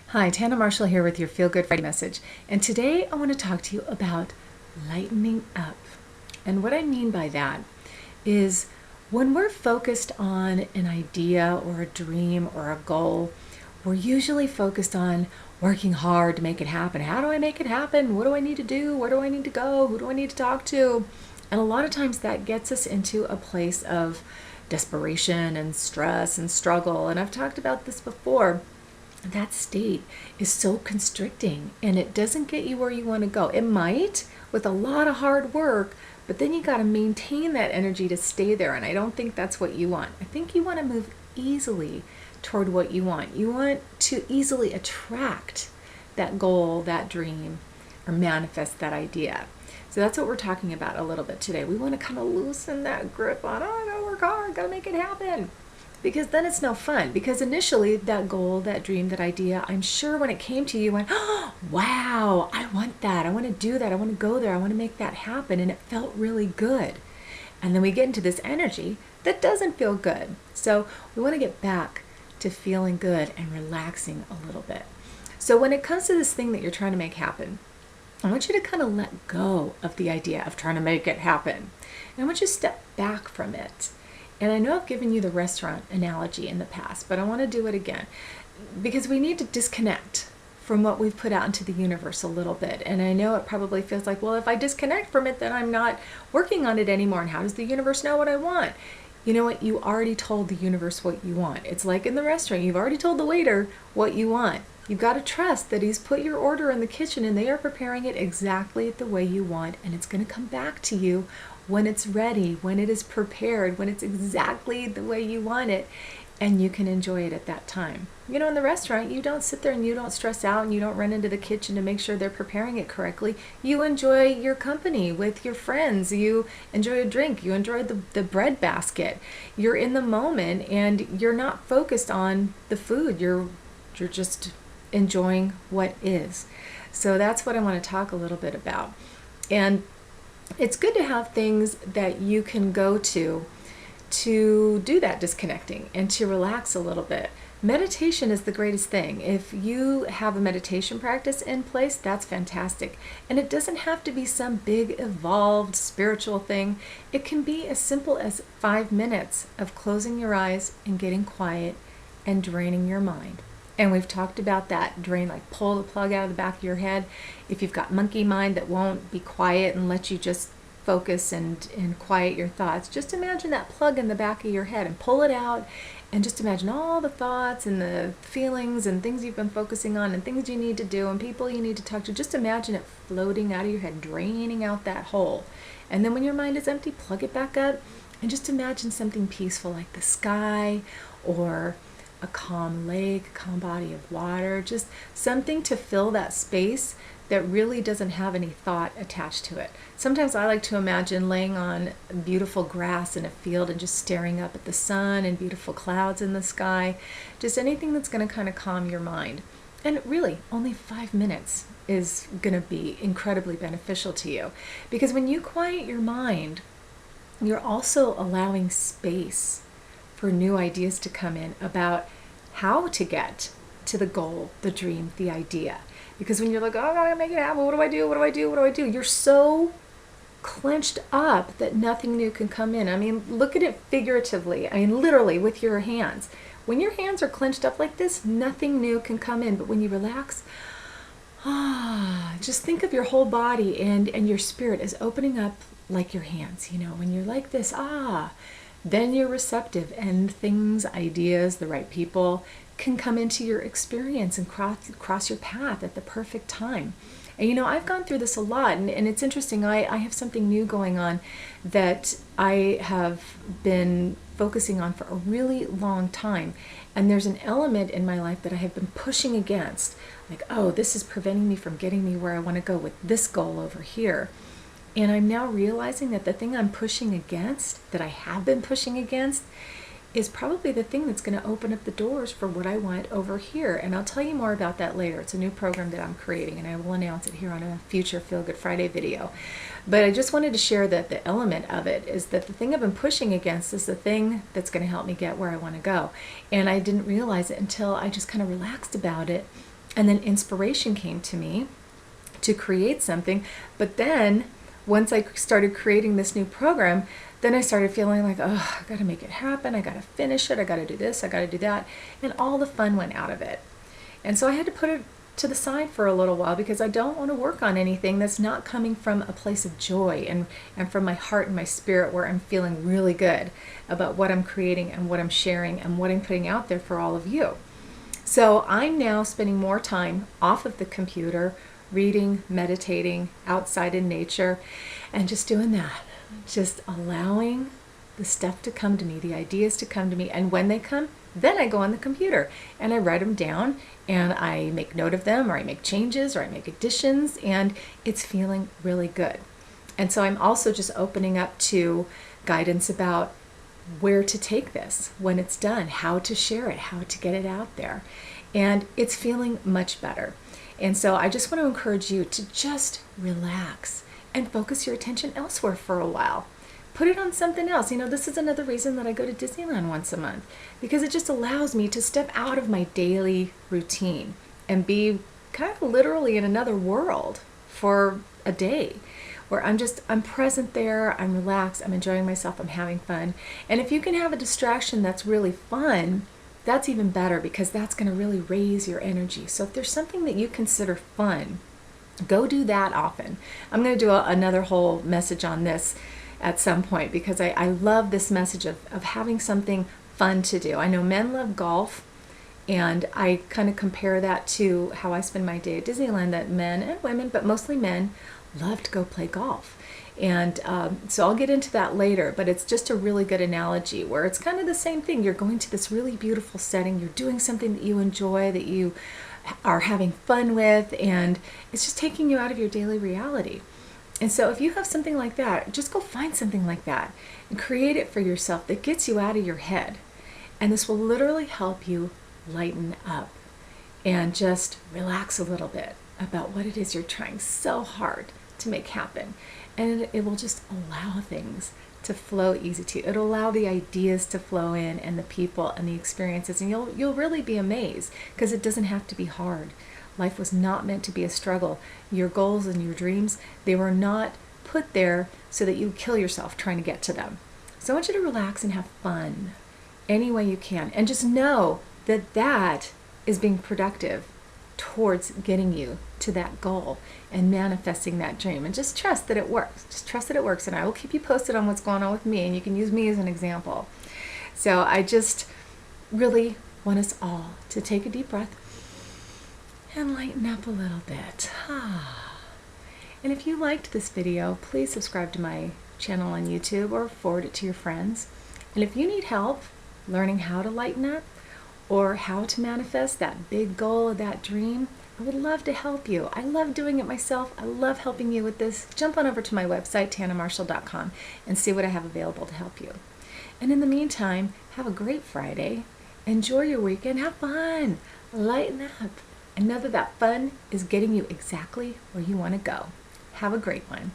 Hi, Tanna Marshall here with your Feel Good Friday message. And today I want to talk to you about lightening up. And what I mean by that is when we're focused on an idea or a dream or a goal, we're usually focused on working hard to make it happen. How do I make it happen? What do I need to do? Where do I need to go? Who do I need to talk to? And a lot of times that gets us into a place of desperation and stress and struggle. And I've talked about this before. That state is so constricting and it doesn't get you where you want to go. It might with a lot of hard work, but then you got to maintain that energy to stay there. And I don't think that's what you want. I think you want to move easily toward what you want. You want to easily attract that goal, that dream, or manifest that idea. So that's what we're talking about a little bit today. We want to kind of loosen that grip on, oh, I gotta work hard, gotta make it happen. Because then it's no fun. Because initially that goal, that dream, that idea, I'm sure when it came to you, you went, oh, wow, I want that. I want to do that. I want to go there. I want to make that happen. And it felt really good. And then we get into this energy that doesn't feel good. So we want to get back to feeling good and relaxing a little bit. So when it comes to this thing that you're trying to make happen, I want you to kind of let go of the idea of trying to make it happen. And I want you to step back from it. And I know I've given you the restaurant analogy in the past, but I want to do it again because we need to disconnect from what we've put out into the universe a little bit. And I know it probably feels like, well, if I disconnect from it, then I'm not working on it anymore. And how does the universe know what I want? You know what? You already told the universe what you want. It's like in the restaurant. You've already told the waiter what you want. You've got to trust that he's put your order in the kitchen and they are preparing it exactly the way you want. And it's going to come back to you when it's ready, when it is prepared, when it's exactly the way you want it, and you can enjoy it at that time. You know, in the restaurant, you don't sit there and you don't stress out and you don't run into the kitchen to make sure they're preparing it correctly. You enjoy your company with your friends. You enjoy a drink. You enjoy the bread basket. You're in the moment and you're not focused on the food. You're just enjoying what is. So that's what I want to talk a little bit about. And it's good to have things that you can go to do that disconnecting and to relax a little bit. Meditation is the greatest thing. If you have a meditation practice in place, that's fantastic. And it doesn't have to be some big evolved spiritual thing. It can be as simple as 5 minutes of closing your eyes and getting quiet and draining your mind. And we've talked about that drain, like pull the plug out of the back of your head. If you've got monkey mind that won't be quiet and let you just focus and quiet your thoughts, just imagine that plug in the back of your head and pull it out and just imagine all the thoughts and the feelings and things you've been focusing on and things you need to do and people you need to talk to. Just imagine it floating out of your head, draining out that hole. And then when your mind is empty, plug it back up and just imagine something peaceful like the sky or a calm lake, a calm body of water, just something to fill that space that really doesn't have any thought attached to it. Sometimes I like to imagine laying on beautiful grass in a field and just staring up at the sun and beautiful clouds in the sky, just anything that's going to kind of calm your mind. And really, only 5 minutes is going to be incredibly beneficial to you because when you quiet your mind, you're also allowing space for new ideas to come in about how to get to the goal, the dream, the idea. Because when you're like, oh, I gotta make it happen, what do I do? What do I do? What do I do? You're so clenched up that nothing new can come in. I mean, look at it figuratively. I mean, literally with your hands. When your hands are clenched up like this, nothing new can come in. But when you relax, just think of your whole body and your spirit is opening up like your hands. You know, when you're like this, then you're receptive and things, ideas, the right people can come into your experience and cross your path at the perfect time. And you know, I've gone through this a lot and it's interesting. I have something new going on that I have been focusing on for a really long time. And there's an element in my life that I have been pushing against. Like, oh, this is preventing me from getting me where I want to go with this goal over here. And I'm now realizing that the thing I'm pushing against, that I have been pushing against, is probably the thing that's going to open up the doors for what I want over here. And I'll tell you more about that later. It's a new program that I'm creating, and I will announce it here on a future Feel Good Friday video. But I just wanted to share that the element of it is that the thing I've been pushing against is the thing that's going to help me get where I want to go. And I didn't realize it until I just kind of relaxed about it And then inspiration came to me to create something. But then once I started creating this new program, then I started feeling like, oh, I got to make it happen. I got to finish it. I got to do this. I got to do that. And all the fun went out of it. And so I had to put it to the side for a little while because I don't want to work on anything that's not coming from a place of joy and from my heart and my spirit, where I'm feeling really good about what I'm creating and what I'm sharing and what I'm putting out there for all of you. So I'm now spending more time off of the computer, reading, meditating, outside in nature, and just doing that. Just allowing the stuff to come to me, the ideas to come to me. And when they come, then I go on the computer and I write them down and I make note of them, or I make changes, or I make additions, and it's feeling really good. And so I'm also just opening up to guidance about where to take this when it's done, how to share it, how to get it out there. And it's feeling much better. And so I just want to encourage you to just relax and focus your attention elsewhere for a while. Put it on something else. This is another reason that I go to Disneyland once a month, because it just allows me to step out of my daily routine and be kind of literally in another world for a day, where I'm present there, I'm relaxed, I'm enjoying myself, I'm having fun. And if you can have a distraction that's really fun, that's even better, because that's going to really raise your energy. So if there's something that you consider fun, go do that often. I'm going to do another whole message on this at some point, because I love this message of having something fun to do. I know men love golf, and I kind of compare that to how I spend my day at Disneyland, that men and women, but mostly men, love to go play golf. And so I'll get into that later, but it's just a really good analogy where it's kind of the same thing. You're going to this really beautiful setting, you're doing something that you enjoy, that you are having fun with, and it's just taking you out of your daily reality. And so if you have something like that, just go find something like that and create it for yourself that gets you out of your head. And this will literally help you lighten up and just relax a little bit about what it is you're trying so hard to make happen. And it will just allow things to flow easy to you. It'll allow the ideas to flow in, and the people and the experiences, and you'll really be amazed, because it doesn't have to be hard. Life was not meant to be a struggle. Your goals and your dreams, they were not put there so that you kill yourself trying to get to them. So I want you to relax and have fun any way you can, and just know that that is being productive towards getting you to that goal and manifesting that dream. And just trust that it works. Just trust that it works. And I will keep you posted on what's going on with me, and you can use me as an example. So I just really want us all to take a deep breath and lighten up a little bit. And if you liked this video, please subscribe to my channel on YouTube or forward it to your friends. And if you need help learning how to lighten up or how to manifest that big goal or that dream, I would love to help you. I love doing it myself. I love helping you with this. Jump on over to my website, tannamarshall.com, and see what I have available to help you. And in the meantime, have a great Friday. Enjoy your weekend. Have fun. Lighten up. And know that fun is getting you exactly where you want to go. Have a great one.